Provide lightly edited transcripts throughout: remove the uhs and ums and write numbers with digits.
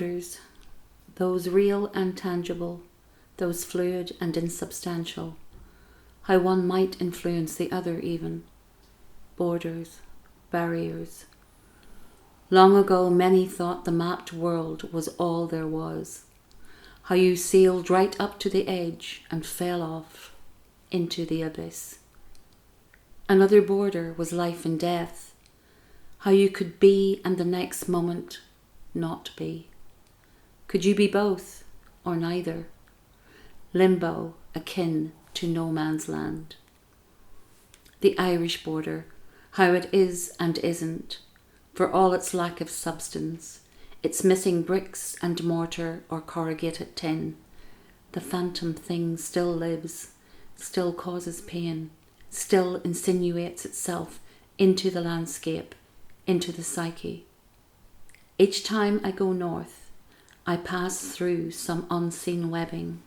borders, those real and tangible, those fluid and insubstantial, how one might influence the other even. Borders, barriers. Long ago many thought the mapped world was all there was, how you sailed right up to the edge and fell off into the abyss. Another border was life and death, how you could be and the next moment not be. Could you be both or neither? Limbo akin to no man's land. The Irish border, how it is and isn't, for all its lack of substance, its missing bricks and mortar or corrugated tin. The phantom thing still lives, still causes pain, still insinuates itself into the landscape, into the psyche. Each time I go north, I pass through some unseen webbing.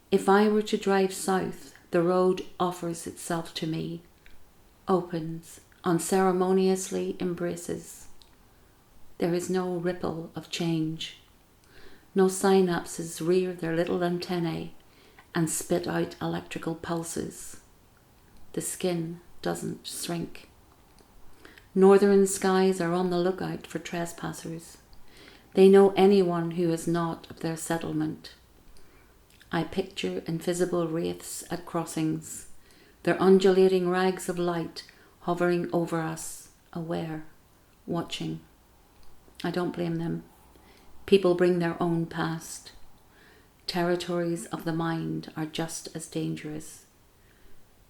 If I were to drive south, the road offers itself to me, opens, unceremoniously embraces. There is no ripple of change. No synapses rear their little antennae and spit out electrical pulses. The skin doesn't shrink. Northern skies are on the lookout for trespassers. They know anyone who is not of their settlement. I picture invisible wraiths at crossings, their undulating rags of light hovering over us, aware, watching. I don't blame them. People bring their own past. Territories of the mind are just as dangerous.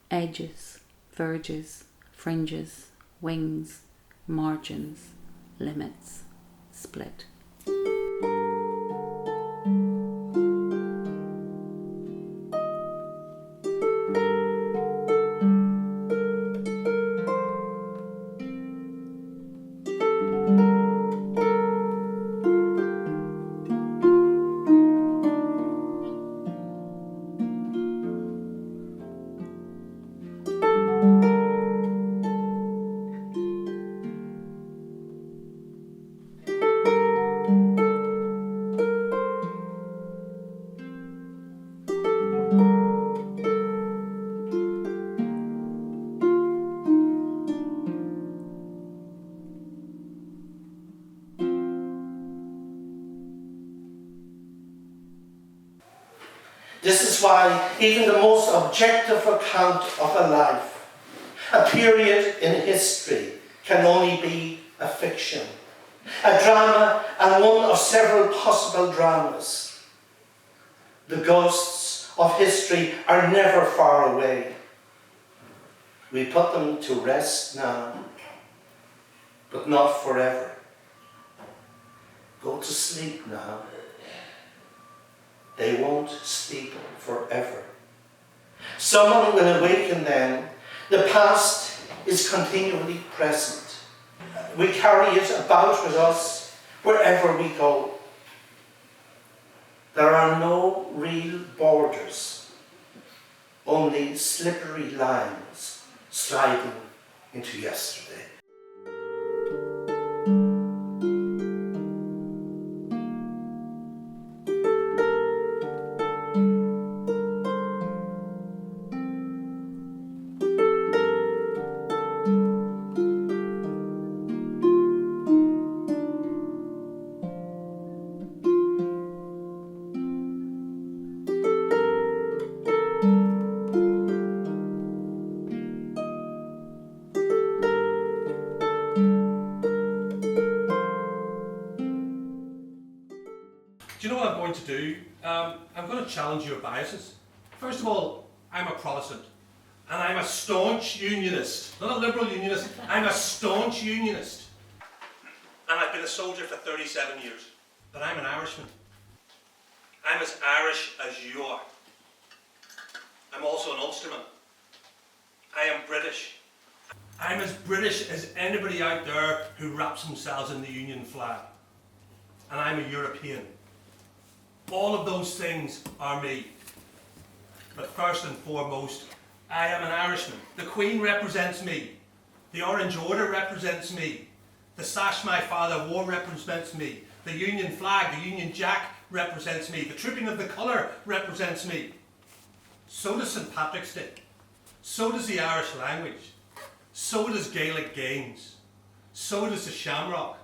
Edges, verges, fringes, wings, margins, limits, split. This is why even the most objective account of a life, a period in history, can only be a fiction, a drama and one of several possible dramas. The ghosts of history are never far away. We put them to rest now, but not forever. Go to sleep now. They won't sleep forever. Someone will awaken then. The past is continually present. We carry it about with us wherever we go. There are no real borders, only slippery lines sliding into yesterday. Do you know what I'm going to do? I'm going to challenge your biases. First of all, I'm a Protestant. And I'm a staunch unionist. Not a liberal unionist, I'm a staunch unionist. And I've been a soldier for 37 years. But I'm an Irishman. I'm as Irish as you are. I'm also an Ulsterman. I am British. I'm as British as anybody out there who wraps themselves in the Union flag. And I'm a European. All of those things are me. But first and foremost, I am an Irishman. The Queen represents me. The Orange Order represents me. The sash my father wore represents me. The Union flag, the Union Jack represents me. The trooping of the colour represents me. So does St Patrick's Day. So does the Irish language. So does Gaelic games. So does the shamrock.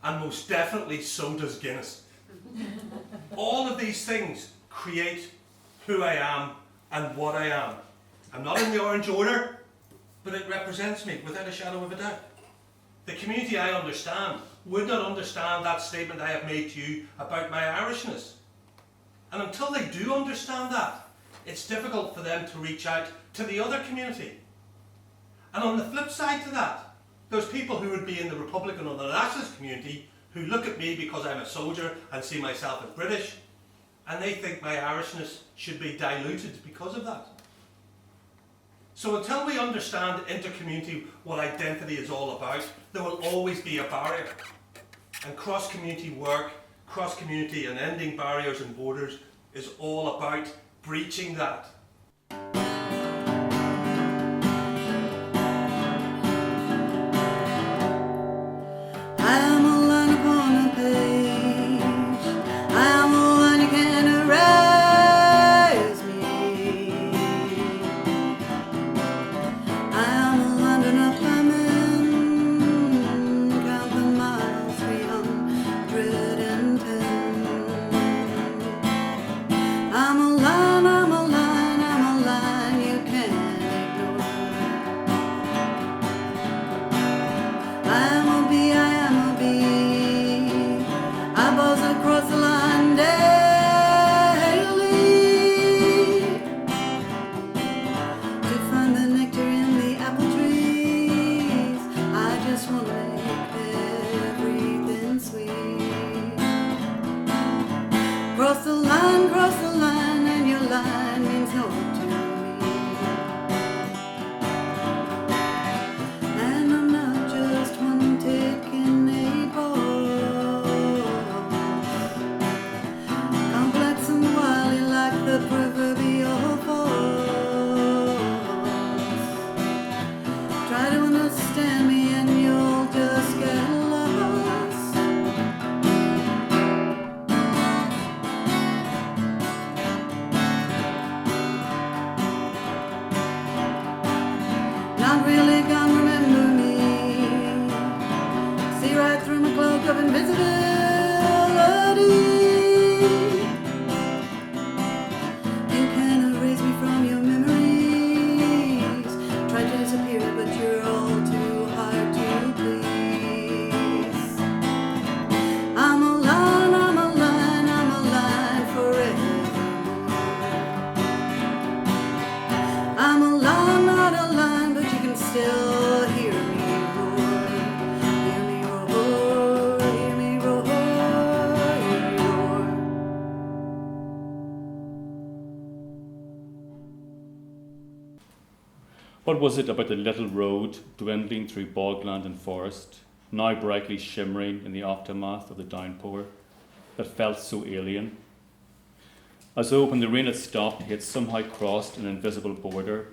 And most definitely so does Guinness. All of these things create who I am and what I am. I'm not in the orange order, but it represents me without a shadow of a doubt. The community I understand would not understand that statement I have made to you about my Irishness. And until they do understand that, it's difficult for them to reach out to the other community. And on the flip side to that, there's people who would be in the Republican or the Nationalist community who look at me because I'm a soldier and see myself as British, and they think my Irishness should be diluted because of that. So until we understand inter-community, what identity is all about, there will always be a barrier. And cross-community work, cross-community and ending barriers and borders is all about breaching that. Cross the line, and your line means no to me. And I'm not just one tick in a box, complex and wily like the proverbial fox. Try to understand me and you'll just get lost. Not really gonna remember me. See right through my cloak of invisibility. You can erase me from your memories. Try to disappear, but you're all too hard to please. I'm a line, I'm a line, I'm a line forevermore. I'm a line, not a line, but you can still hear me roar. Hear me roar, hear me roar, hear me roar. What was it about the little road dwindling through bogland and forest, now brightly shimmering in the aftermath of the downpour, that felt so alien? As though when the rain had stopped, he had somehow crossed an invisible border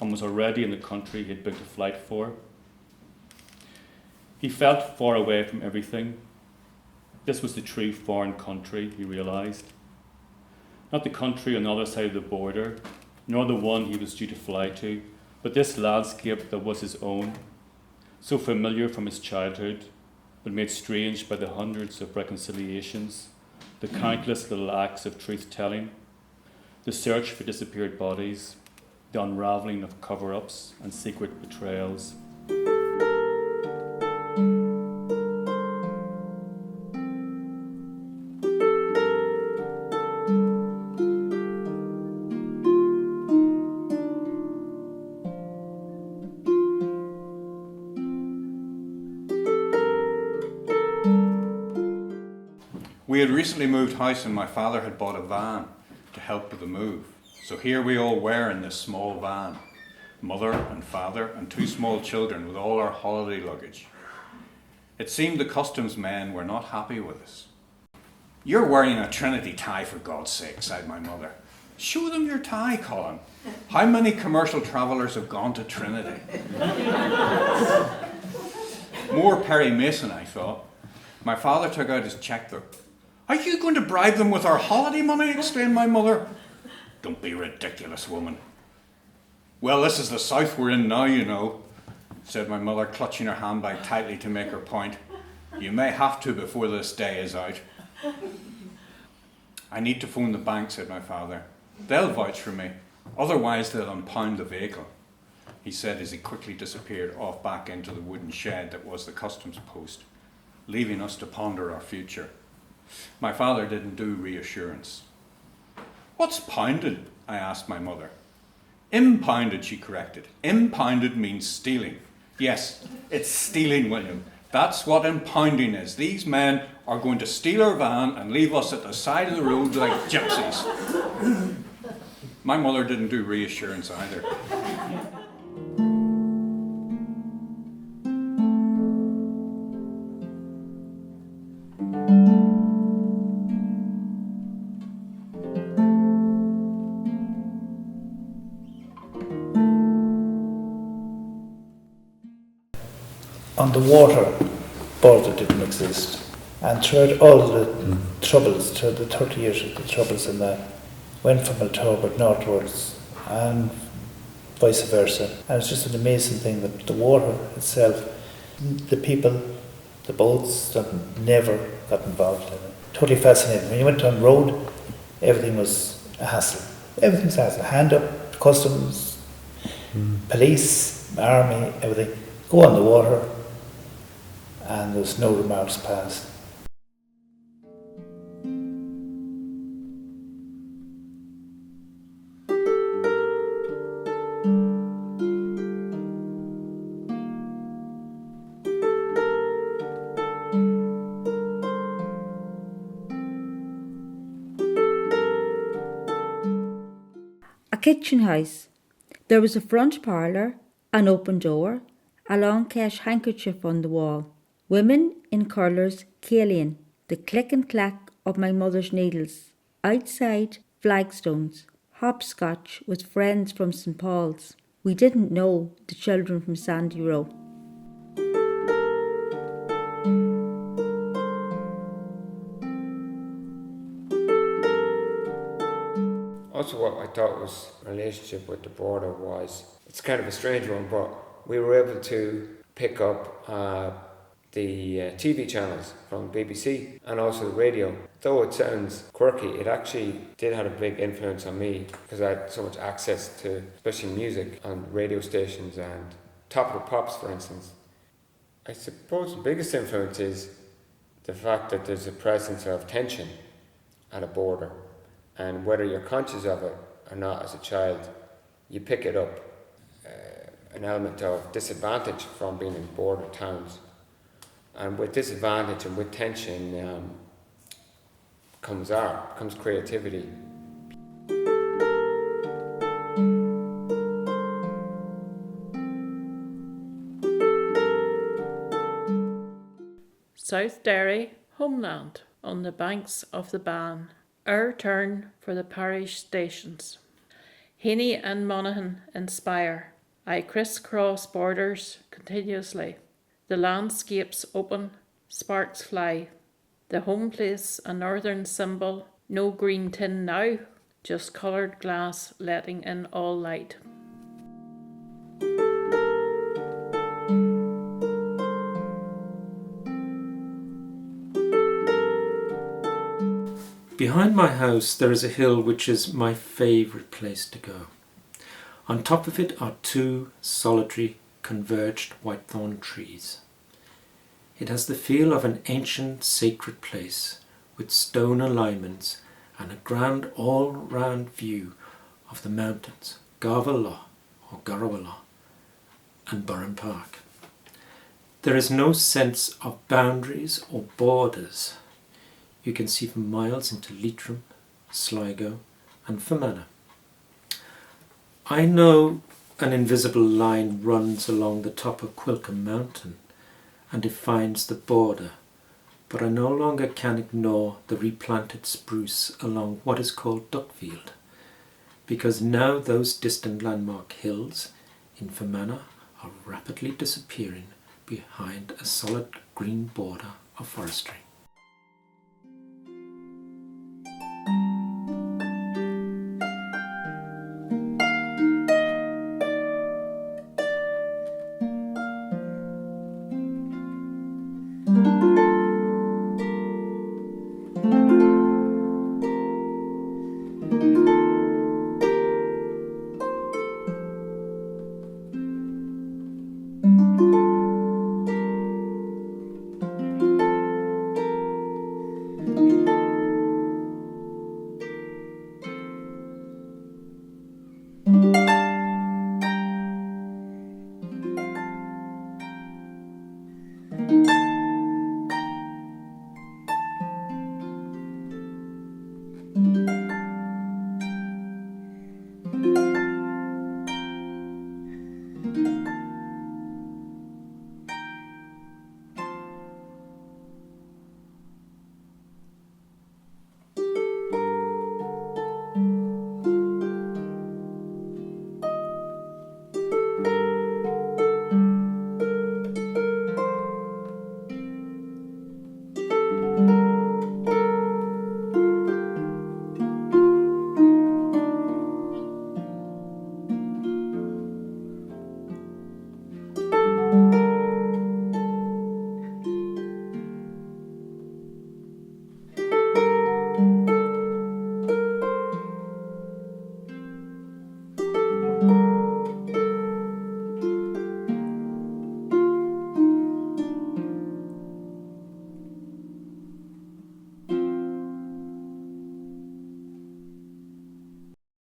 and was already in the country he had booked a flight for. He felt far away from everything. This was the true foreign country, he realised. Not the country on the other side of the border, nor the one he was due to fly to, but this landscape that was his own, so familiar from his childhood, but made strange by the hundreds of reconciliations, the countless little acts of truth-telling, the search for disappeared bodies, the unravelling of cover-ups and secret betrayals. We had recently moved house and my father had bought a van to help with the move. So here we all were in this small van, mother and father and two small children with all our holiday luggage. It seemed the customs men were not happy with us. "You're wearing a Trinity tie, for God's sake," sighed my mother. "Show them your tie, Colin. How many commercial travellers have gone to Trinity?" More Perry Mason, I thought. My father took out his checkbook. "Are you going to bribe them with our holiday money?" exclaimed my mother. "Don't be ridiculous, woman." "Well, this is the South we're in now, you know," said my mother, clutching her handbag tightly to make her point. "You may have to before this day is out." "I need to phone the bank," said my father. "They'll vouch for me. Otherwise they'll impound the vehicle," he said as he quickly disappeared off back into the wooden shed that was the customs post, leaving us to ponder our future. My father didn't do reassurance. "What's pounded?" I asked my mother. "Impounded," she corrected. "Impounded means stealing." "Yes, it's stealing, William. That's what impounding is. These men are going to steal our van and leave us at the side of the road like gypsies." My mother didn't do reassurance either. On the water, border didn't exist. And throughout all the troubles, throughout the 30 years of the troubles in that, went from Maltobert northwards and vice versa. And it's just an amazing thing that the water itself, the people, the boats, that never got involved in it. Totally fascinating. When you went on road, everything was a hassle. Everything's a hassle. Hand up, customs, police, army, everything. Go on the water, and there's no remarks passed. A kitchen house. There was a front parlour, an open door, a long cash handkerchief on the wall. Women in colours cailín, the click and clack of my mother's needles. Outside, flagstones, hopscotch with friends from St Paul's. We didn't know the children from Sandy Row. Also, what I thought was a relationship with the border was, it's kind of a strange one, but we were able to pick up the TV channels from BBC and also the radio. Though it sounds quirky, it actually did have a big influence on me because I had so much access to, especially music, on radio stations and Top of the Pops, for instance. I suppose the biggest influence is the fact that there's a presence of tension at a border. And whether you're conscious of it or not as a child, you pick it up. An element of disadvantage from being in border towns. And with disadvantage and with tension comes art, comes creativity. South Derry, homeland, on the banks of the Bann. Our turn for the parish stations. Heaney and Monaghan inspire. I crisscross borders continuously. The landscapes open, sparks fly. The home place a northern symbol, no green tin now, just coloured glass letting in all light. Behind my house there is a hill which is my favourite place to go. On top of it are two solitary converged whitethorn trees. It has the feel of an ancient sacred place with stone alignments and a grand all-round view of the mountains, Garvala or Garawala and Burren Park. There is no sense of boundaries or borders. You can see for miles into Leitrim, Sligo and Fermanagh. I know an invisible line runs along the top of Quilcombe Mountain and defines the border, but I no longer can ignore the replanted spruce along what is called Duckfield, because now those distant landmark hills in Fermanagh are rapidly disappearing behind a solid green border of forestry.